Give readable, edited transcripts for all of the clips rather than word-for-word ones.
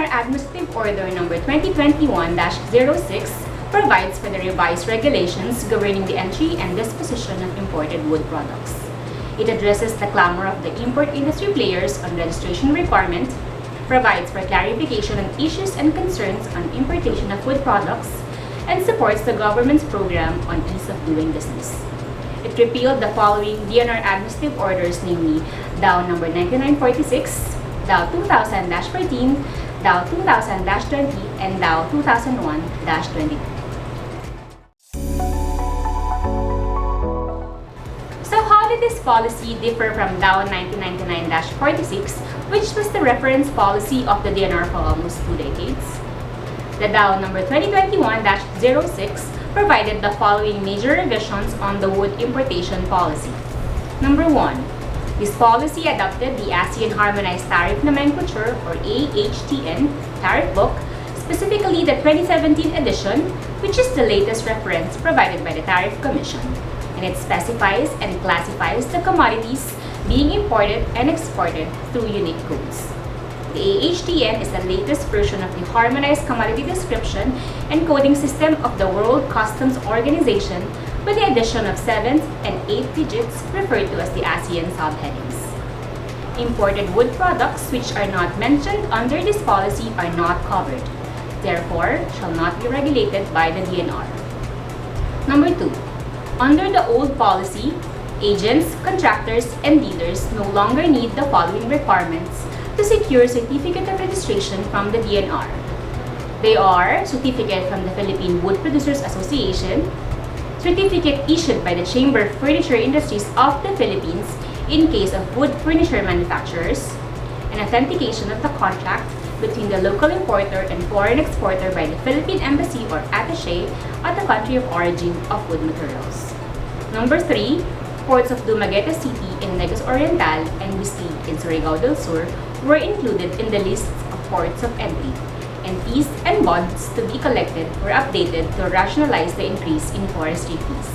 DNR Administrative Order Number 2021-06 provides for the revised regulations governing the entry and disposition of imported wood products. It addresses the clamor of the import industry players on registration requirement, provides for clarification on issues and concerns on importation of wood products, and supports the government's program on ease of doing business. It repealed the following DNR administrative orders, namely DAO number 9946, DAO 2000-14, DAO 2000-20, and DAO 2001-22. So how did this policy differ from DAO 1999-46, which was the reference policy of the DNR for almost 2 decades? The DAO number 2021-06 provided the following major revisions on the wood importation policy. Number 1. This policy adopted the ASEAN Harmonized Tariff Nomenclature, or AHTN, tariff book, specifically the 2017 edition, which is the latest reference provided by the Tariff Commission, and it specifies and classifies the commodities being imported and exported through unique codes. The AHTN is the latest version of the Harmonized Commodity Description and Coding System of the World Customs Organization, with the addition of 7th and 8th digits referred to as the ASEAN subheadings. Imported wood products which are not mentioned under this policy are not covered, therefore shall not be regulated by the DNR. Number 2. Under the old policy, agents, contractors, and dealers no longer need the following requirements to secure certificate of registration from the DNR. They are certificate from the Philippine Wood Producers Association, certificate issued by the Chamber of Furniture Industries of the Philippines in case of wood furniture manufacturers, an authentication of the contract between the local importer and foreign exporter by the Philippine Embassy or attaché at the country of origin of wood materials. Number 3. Ports of Dumaguete City in Negros Oriental and Bislig in Surigao del Sur were included in the list of ports of entry, and fees and bonds to be collected were updated to rationalize the increase in forestry fees.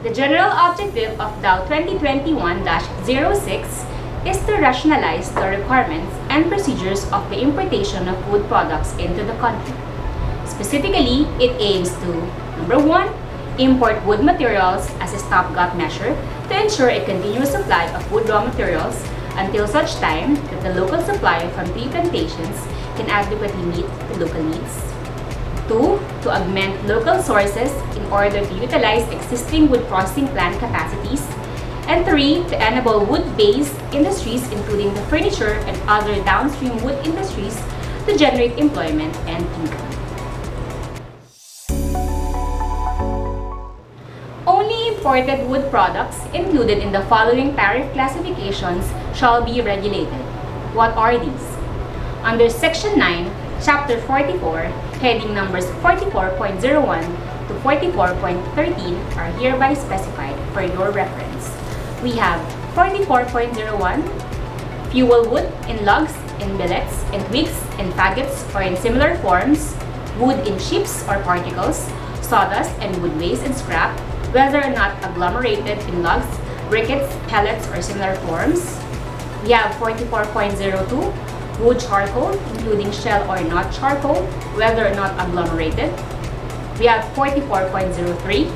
The general objective of DAO 2021-06 is to rationalize the requirements and procedures of the importation of wood products into the country. Specifically, it aims to, number 1, import wood materials as a stopgap measure to ensure a continuous supply of wood raw materials until such time that the local supply from tree plantations can adequately meet the local needs. 2. To augment local sources in order to utilize existing wood processing plant capacities. And 3. To enable wood-based industries, including the furniture and other downstream wood industries, to generate employment and income. Only imported wood products included in the following tariff classifications shall be regulated. What are these? Under Section 9, Chapter 44, heading numbers 44.01 to 44.13 are hereby specified for your reference. We have 44.01, fuel wood in logs, in billets, in twigs, in faggots, or in similar forms, wood in chips or particles, sawdust and wood waste and scrap, whether or not agglomerated in logs, briquettes, pellets, or similar forms. We have 44.02, wood charcoal, including shell or not charcoal, whether or not agglomerated. We have 44.03,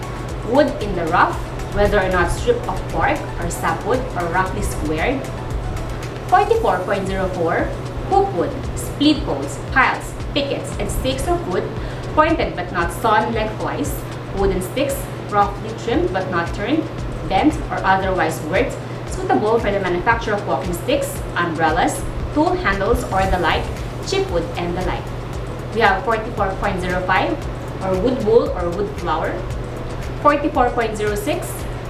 wood in the rough, whether or not strip of bark or sapwood or roughly squared. 44.04, hoop wood, split poles, piles, pickets, and stakes of wood, pointed but not sawn lengthwise, wooden sticks, roughly trimmed but not turned, bent, or otherwise worked, suitable for the manufacture of walking sticks, umbrellas, tool handles, or the like, chipwood, and the like. We have 44.05, or wood wool or wood flour. 44.06,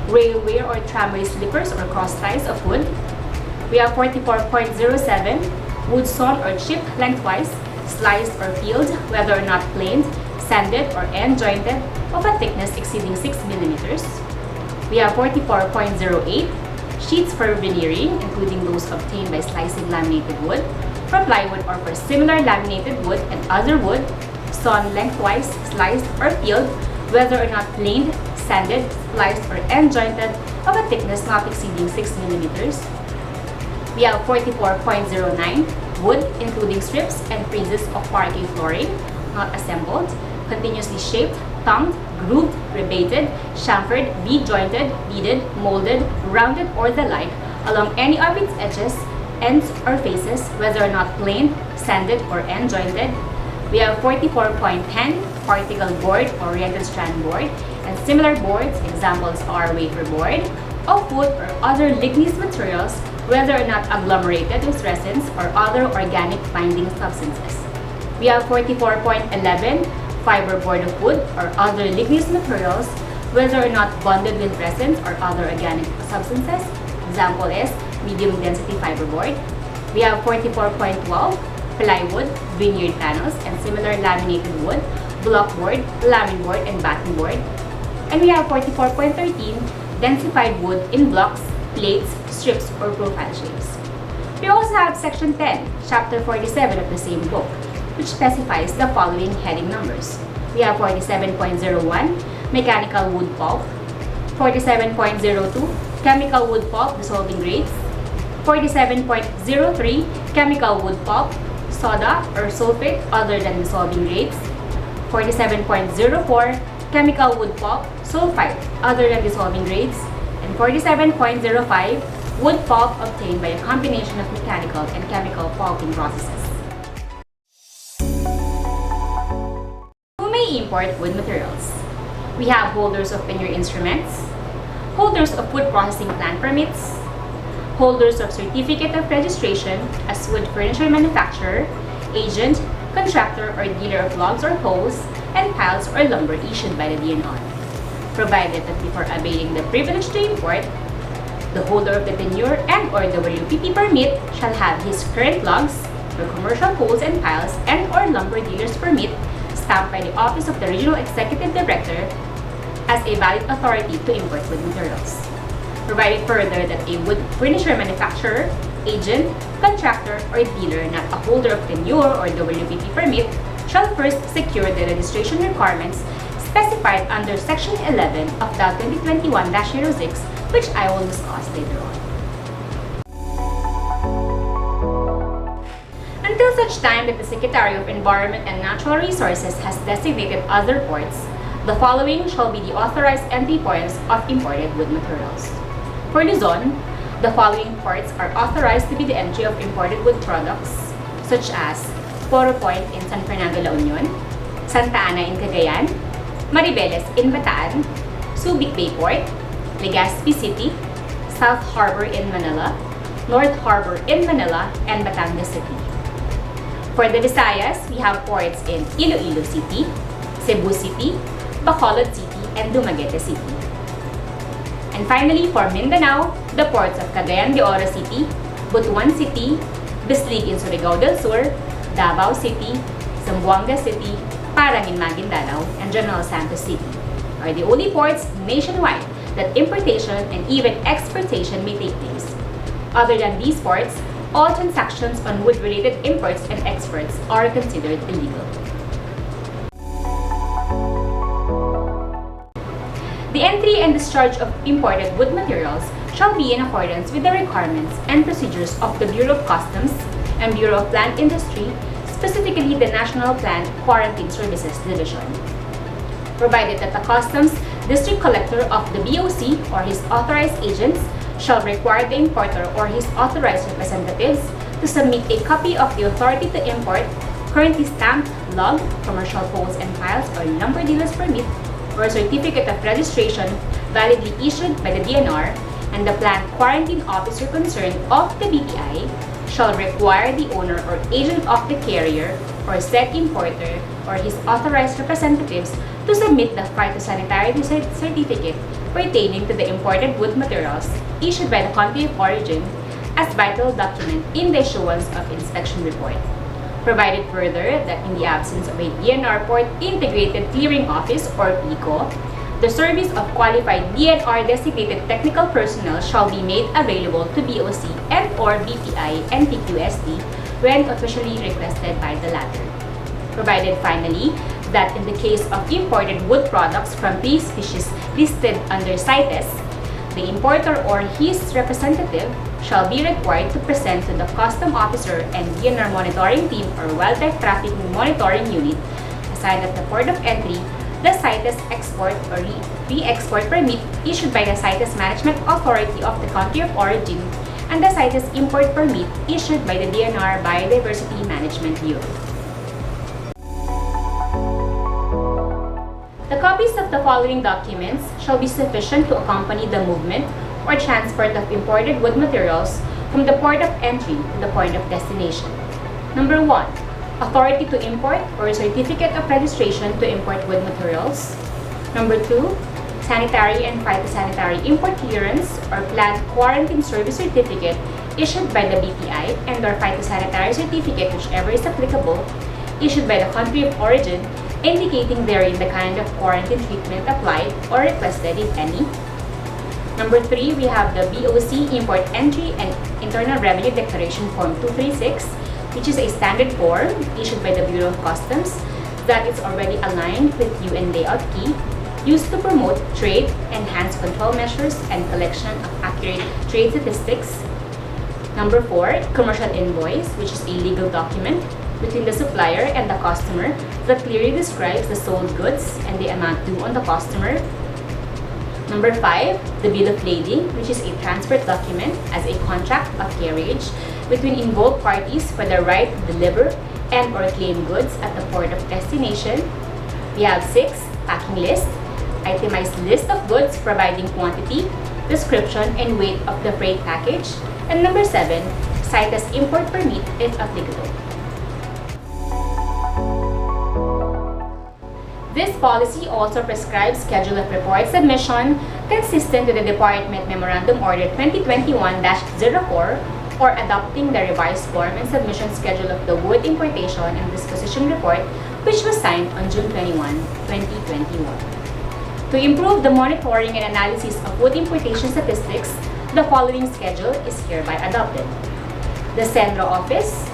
railway or tramway slippers or cross ties of wood. We have 44.07, wood sawn or chipped lengthwise, sliced or peeled, whether or not planed, sanded, or end jointed, of a thickness exceeding 6 millimeters. We have 44.08, sheets for veneering, including those obtained by slicing laminated wood, for plywood or for similar laminated wood and other wood, sawn lengthwise, sliced, or peeled, whether or not planed, sanded, spliced, or end jointed, of a thickness not exceeding 6 millimeters. We have 44.09 wood, including strips and fringes of parquet flooring, not assembled, continuously shaped, tongued, grooved, rebated, chamfered, bead-jointed, beaded, molded, rounded, or the like, along any of its edges, ends, or faces, whether or not planed, sanded, or end-jointed. We have 44.10 particle board or rented strand board, and similar boards, examples are wafer board, of wood or other ligneous materials, whether or not agglomerated with resins or other organic binding substances. We have 44.11 fiberboard of wood or other ligneous materials, whether or not bonded with resins or other organic substances. Example is medium density fiberboard. We have 44.12 plywood, vineyard panels, and similar laminated wood, blockboard, lamin board, and batten board. And we have 44.13 densified wood in blocks, plates, strips, or profile shapes. We also have Section 10, Chapter 47 of the same book, which specifies the following heading numbers. We have 47.01 mechanical wood pulp, 47.02 chemical wood pulp dissolving grades, 47.03 chemical wood pulp, soda or sulfate other than dissolving grades, 47.04 chemical wood pulp, sulfite other than dissolving grades, and 47.05 wood pulp obtained by a combination of mechanical and chemical pulping processes. Who may import wood materials? We have holders of tenure instruments, holders of wood processing plant permits, holders of certificate of registration as wood furniture manufacturer, agent, contractor, or dealer of logs or poles, and piles or lumber issued by the DNR. Provided that before availing the privilege to import, the holder of the tenure and or the WPP permit shall have his current logs or commercial poles and piles and or lumber dealer's permit stamped by the Office of the Regional Executive Director as a valid authority to import wood materials. Provided further that a wood furniture manufacturer, agent, contractor, or dealer not a holder of tenure or WPP permit shall first secure the registration requirements specified under Section 11 of DAO 2021-06, which I will discuss later on. Until such time that the Secretary of Environment and Natural Resources has designated other ports, the following shall be the authorized entry points of imported wood materials. For Luzon, the following ports are authorized to be the entry of imported wood products, such as Poro Point in San Fernando, La Union, Santa Ana in Cagayan, Maribeles in Bataan, Subic Bay Port, Legazpi City, South Harbor in Manila, North Harbor in Manila, and Batangas City. For the Visayas, we have ports in Iloilo City, Cebu City, Bacolod City, and Dumaguete City. And finally, for Mindanao, the ports of Cagayan de Oro City, Butuan City, Bislig in Surigao del Sur, Davao City, Zamboanga City, Parang in Maguindanao, and General Santos City are the only ports nationwide that importation and even exportation may take place. Other than these ports, all transactions on wood-related imports and exports are considered illegal. The entry and discharge of imported wood materials shall be in accordance with the requirements and procedures of the Bureau of Customs and Bureau of Plant Industry, specifically the National Plant Quarantine Services Division. Provided that the Customs District Collector of the BOC or his authorized agents shall require the importer or his authorized representatives to submit a copy of the authority to import, currently stamped log, commercial poles and piles or lumber dealer's permit, or a certificate of registration validly issued by the DNR, and the plant quarantine officer concerned of the BPI shall require the owner or agent of the carrier or said importer or his authorized representatives to submit the phytosanitary certificate pertaining to the imported wood materials issued by the country of origin as vital document in the issuance of inspection report. Provided further that in the absence of a DNR Port Integrated Clearing Office or PICO, the service of qualified DNR designated technical personnel shall be made available to BOC and or BPI and PQSD when officially requested by the latter. Provided finally that in the case of imported wood products from these species listed under CITES, the importer or his representative shall be required to present to the custom officer and DNR monitoring team or wildlife traffic monitoring unit assigned at the port of entry the CITES export or re-export permit issued by the CITES Management Authority of the country of origin and the CITES import permit issued by the DNR Biodiversity Management Bureau. The copies of the following documents shall be sufficient to accompany the movement or transport of imported wood materials from the port of entry to the point of destination. Number 1. Authority to import or certificate of registration to import wood materials. Number 2. Sanitary and phytosanitary import clearance or plant quarantine service certificate issued by the BPI and or phytosanitary certificate, whichever is applicable, issued by the country of origin, indicating therein the kind of quarantine treatment applied or requested, if any. Number 3, we have the BOC Import Entry and Internal Revenue Declaration Form 236, which is a standard form issued by the Bureau of Customs that is already aligned with UN layout key, used to promote trade, enhance control measures, and collection of accurate trade statistics. Number 4, Commercial Invoice, which is a legal document between the supplier and the customer that clearly describes the sold goods and the amount due on the customer. Number 5, the Bill of Lading, which is a transport document as a contract of carriage between involved parties for the right to deliver and or claim goods at the port of destination. We have 6, Packing List, itemized list of goods providing quantity, description, and weight of the freight package. And number 7, CITES import permit if applicable. This policy also prescribes schedule of report submission consistent with the Department Memorandum Order 2021-04 or adopting the revised form and submission schedule of the Wood Importation and Disposition Report, which was signed on June 21, 2021. To improve the monitoring and analysis of wood importation statistics, the following schedule is hereby adopted. The Centro Office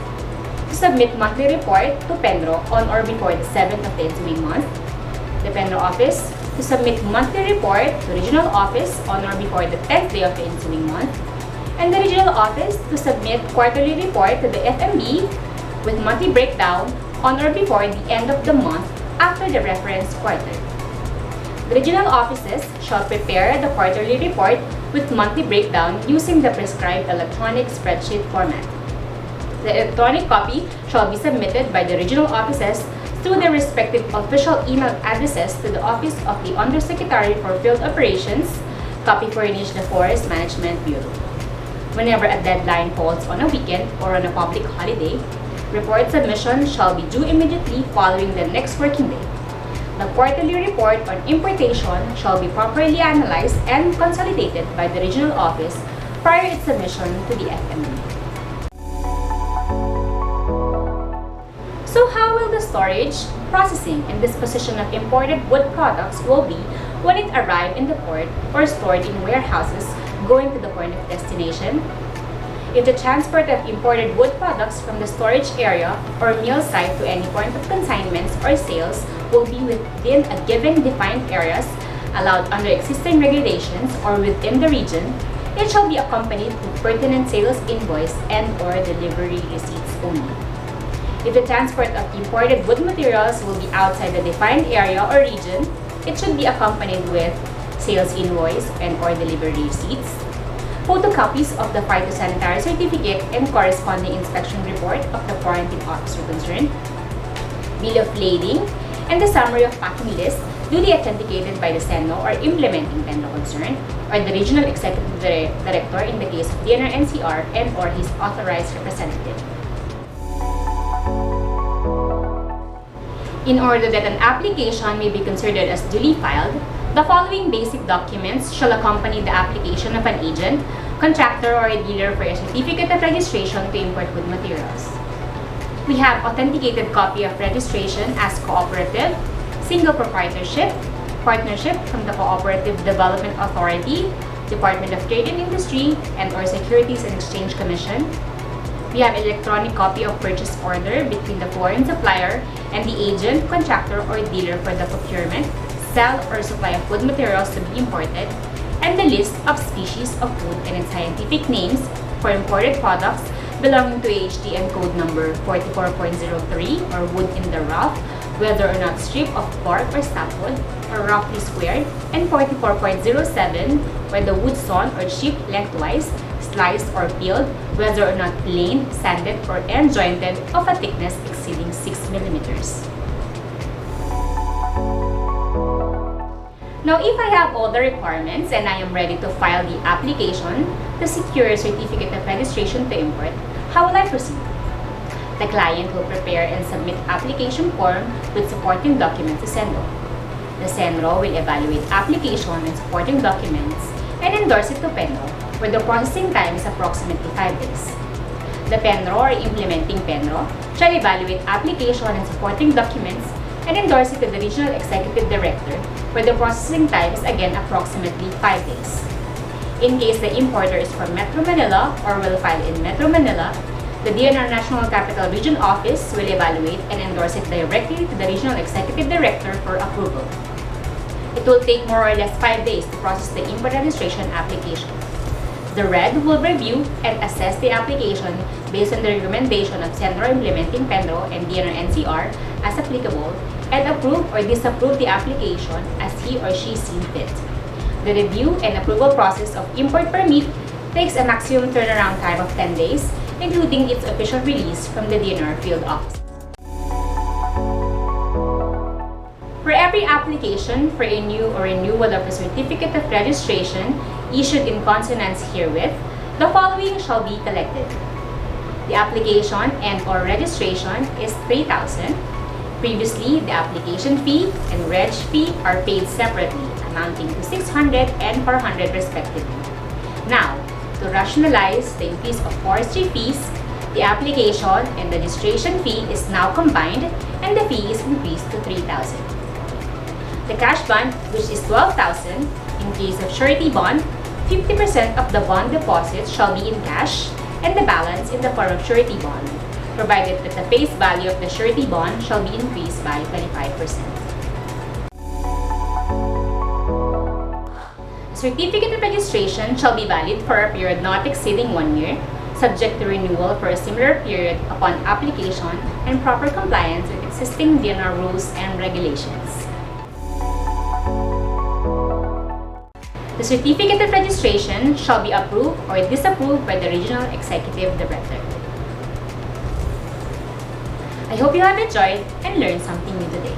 to submit monthly report to PENRO on or before the 7th of the ensuing month. The PENRO Office to submit monthly report to Regional Office on or before the 10th day of the ensuing month. And the Regional Office to submit quarterly report to the FMB with monthly breakdown on or before the end of the month after the reference quarter. The regional offices shall prepare the quarterly report with monthly breakdown using the prescribed electronic spreadsheet format. The electronic copy shall be submitted by the regional offices through their respective official email addresses to the Office of the Undersecretary for Field Operations, copy furnished the Forest Management Bureau. Whenever a deadline falls on a weekend or on a public holiday, report submission shall be due immediately following the next working day. The quarterly report on importation shall be properly analyzed and consolidated by the regional office prior its submission to the FMB. So how will the storage, processing, and disposition of imported wood products will be when it arrives in the port or stored in warehouses going to the point of destination? If the transport of imported wood products from the storage area or mill site to any point of consignments or sales will be within a given defined areas allowed under existing regulations or within the region, it shall be accompanied with pertinent sales invoice and or delivery receipts only. If the transport of imported wood materials will be outside the defined area or region, it should be accompanied with sales invoice and or delivery receipts, photocopies of the phytosanitary certificate and corresponding inspection report of the quarantine officer concerned, bill of lading, and the summary of packing list duly authenticated by the SENO or implementing PENRO concerned, or the regional executive director in the case of DNR NCR and or his authorized representative. In order that an application may be considered as duly filed, the following basic documents shall accompany the application of an agent, contractor, or a dealer for a certificate of registration to import wood materials. We have authenticated copy of registration as cooperative, single proprietorship, partnership from the Cooperative Development Authority, Department of Trade and Industry, and or Securities and Exchange Commission. We have electronic copy of purchase order between the foreign supplier and the agent, contractor, or dealer for the procurement, sale, or supply of wood materials to be imported, and the list of species of food and its scientific names for imported products belonging to HTM code number 44.03 or wood in the rough, whether or not strip of bark or sapwood, or roughly squared, and 44.07 where the wood sawn or chipped lengthwise, sliced or peeled, whether or not plain, sanded, or end jointed of a thickness exceeding 6 millimeters. Now, if I have all the requirements and I am ready to file the application to secure a certificate of registration to import, how will I proceed? The client will prepare and submit application form with supporting documents to SENRO. The SENRO will evaluate application and supporting documents and endorse it to PENRO, where the processing time is approximately 5 days. The PENRO or implementing PENRO shall evaluate application and supporting documents and endorse it to the Regional Executive Director, where the processing time is again approximately 5 days. In case the importer is from Metro Manila or will file in Metro Manila, the DNR National Capital Region Office will evaluate and endorse it directly to the Regional Executive Director for approval. It will take more or less 5 days to process the import registration application. The RED will review and assess the application based on the recommendation of SENRO Implementing PENRO and DNR NCR as applicable and approve or disapprove the application as he or she sees fit. The review and approval process of import permit takes a maximum turnaround time of 10 days, including its official release from the DNR field office. For every application for a new or renewal of a certificate of registration issued in consonance herewith, the following shall be collected. The application and/or registration is 3,000. Previously, the application fee and reg fee are paid separately, amounting to 600 and 400 respectively. Now, to rationalize the increase of forestry fees, the application and registration fee is now combined and the fee is increased to 3,000. The cash bond, which is 12,000, in case of surety bond, 50% of the bond deposit shall be in cash and the balance in the form of surety bond, provided that the face value of the surety bond shall be increased by 25%. The certificate of registration shall be valid for a period not exceeding 1 year, subject to renewal for a similar period upon application and proper compliance with existing DNR rules and regulations. The certificate of registration shall be approved or disapproved by the Regional Executive Director. I hope you have enjoyed and learned something new today.